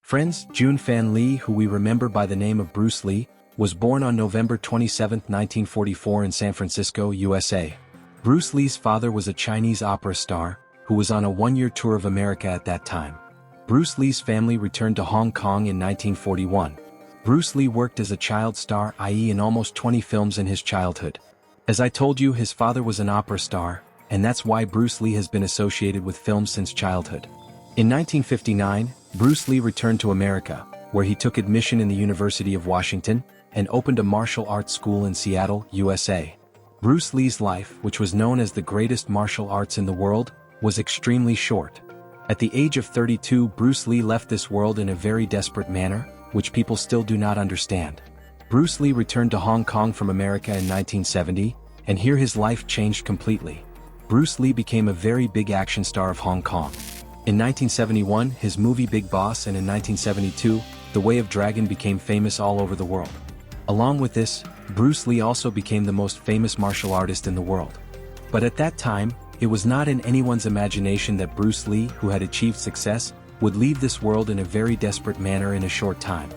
Friends, Jun Fan Lee, who we remember by the name of Bruce Lee, was born on November 27, 1944 in San Francisco, USA. Bruce Lee's father was a Chinese opera star, who was on a one-year tour of America at that time. Bruce Lee's family returned to Hong Kong in 1941. Bruce Lee worked as a child star, i.e. in almost 20 films in his childhood. As I told you, his father was an opera star, and that's why Bruce Lee has been associated with films since childhood. In 1959, Bruce Lee returned to America, where he took admission in the University of Washington, and opened a martial arts school in Seattle, USA. Bruce Lee's life, which was known as the greatest martial arts in the world, was extremely short. At the age of 32, Bruce Lee left this world in a very desperate manner, which people still do not understand. Bruce Lee returned to Hong Kong from America in 1970, and here his life changed completely. Bruce Lee became a very big action star of Hong Kong. In 1971, his movie Big Boss, and in 1972, The Way of Dragon became famous all over the world. Along with this, Bruce Lee also became the most famous martial artist in the world. But at that time, it was not in anyone's imagination that Bruce Lee, who had achieved success, would leave this world in a very desperate manner in a short time.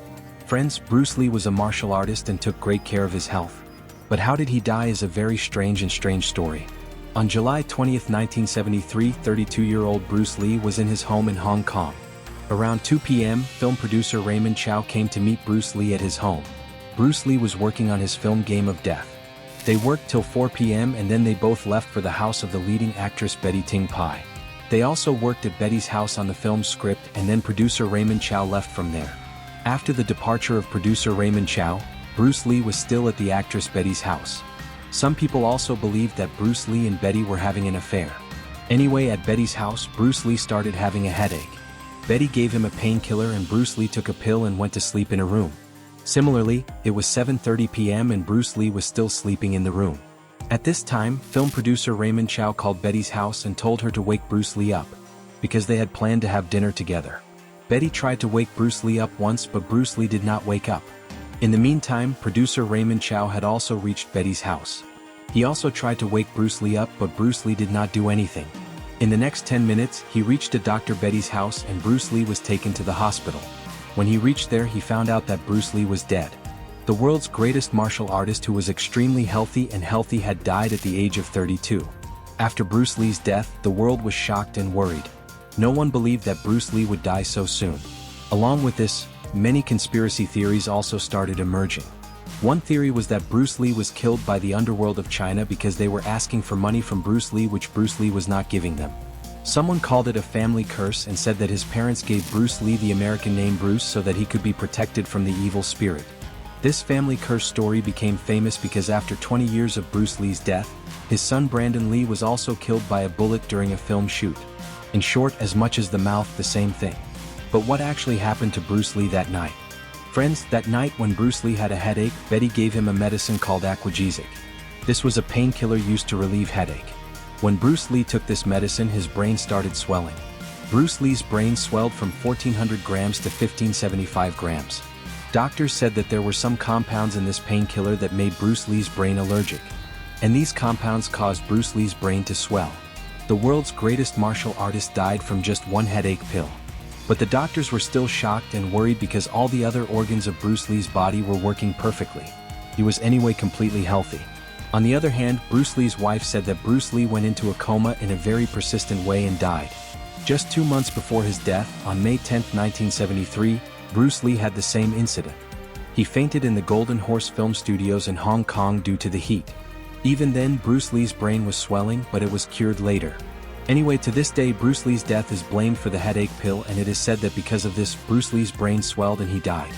Friends, Bruce Lee was a martial artist and took great care of his health. But how did he die is a very strange story. On July 20, 1973, 32-year-old Bruce Lee was in his home in Hong Kong. Around 2 p.m., film producer Raymond Chow came to meet Bruce Lee at his home. Bruce Lee was working on his film Game of Death. They worked till 4 p.m. and then they both left for the house of the leading actress Betty Ting Pai. They also worked at Betty's house on the film's script, and then producer Raymond Chow left from there. After the departure of producer Raymond Chow, Bruce Lee was still at the actress Betty's house. Some people also believed that Bruce Lee and Betty were having an affair. Anyway, at Betty's house, Bruce Lee started having a headache. Betty gave him a painkiller and Bruce Lee took a pill and went to sleep in a room. Similarly, it was 7:30 p.m. and Bruce Lee was still sleeping in the room. At this time, film producer Raymond Chow called Betty's house and told her to wake Bruce Lee up, because they had planned to have dinner together. Betty tried to wake Bruce Lee up once, but Bruce Lee did not wake up. In the meantime, producer Raymond Chow had also reached Betty's house. He also tried to wake Bruce Lee up, but Bruce Lee did not do anything. In the next 10 minutes, he reached a Dr. Betty's house and Bruce Lee was taken to the hospital. When he reached there, he found out that Bruce Lee was dead. The world's greatest martial artist, who was extremely healthy had died at the age of 32. After Bruce Lee's death, the world was shocked and worried. No one believed that Bruce Lee would die so soon. Along with this, many conspiracy theories also started emerging. One theory was that Bruce Lee was killed by the underworld of China because they were asking for money from Bruce Lee, which Bruce Lee was not giving them. Someone called it a family curse and said that his parents gave Bruce Lee the American name Bruce so that he could be protected from the evil spirit. This family curse story became famous because after 20 years of Bruce Lee's death, his son Brandon Lee was also killed by a bullet during a film shoot. In short, as much as the mouth, the same thing. But what actually happened to Bruce Lee that night? Friends, that night when Bruce Lee had a headache, Betty gave him a medicine called Aquagesic. This was a painkiller used to relieve headache. When Bruce Lee took this medicine, his brain started swelling. Bruce Lee's brain swelled from 1,400 grams to 1,575 grams. Doctors said that there were some compounds in this painkiller that made Bruce Lee's brain allergic. And these compounds caused Bruce Lee's brain to swell. The world's greatest martial artist died from just one headache pill. But the doctors were still shocked and worried because all the other organs of Bruce Lee's body were working perfectly. He was anyway completely healthy. On the other hand, Bruce Lee's wife said that Bruce Lee went into a coma in a very persistent way and died. Just 2 months before his death, on May 10, 1973, Bruce Lee had the same incident. He fainted in the Golden Horse Film Studios in Hong Kong due to the heat. Even then, Bruce Lee's brain was swelling, but it was cured later. Anyway, to this day, Bruce Lee's death is blamed for the headache pill, and it is said that because of this, Bruce Lee's brain swelled and he died.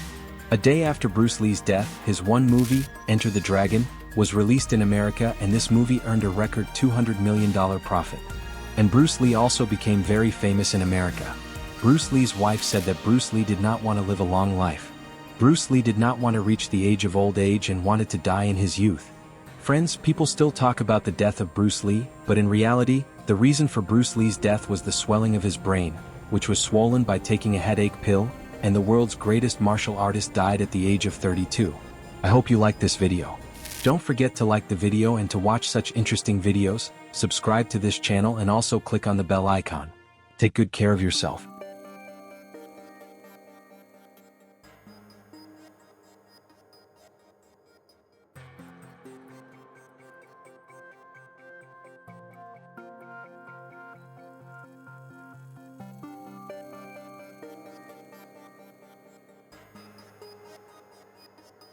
A day after Bruce Lee's death, his one movie, Enter the Dragon, was released in America, and this movie earned a record $200 million profit. And Bruce Lee also became very famous in America. Bruce Lee's wife said that Bruce Lee did not want to live a long life. Bruce Lee did not want to reach the age of old age and wanted to die in his youth. Friends, people still talk about the death of Bruce Lee, but in reality, the reason for Bruce Lee's death was the swelling of his brain, which was swollen by taking a headache pill, and the world's greatest martial artist died at the age of 32. I hope you liked this video. Don't forget to like the video, and to watch such interesting videos, subscribe to this channel and also click on the bell icon. Take good care of yourself.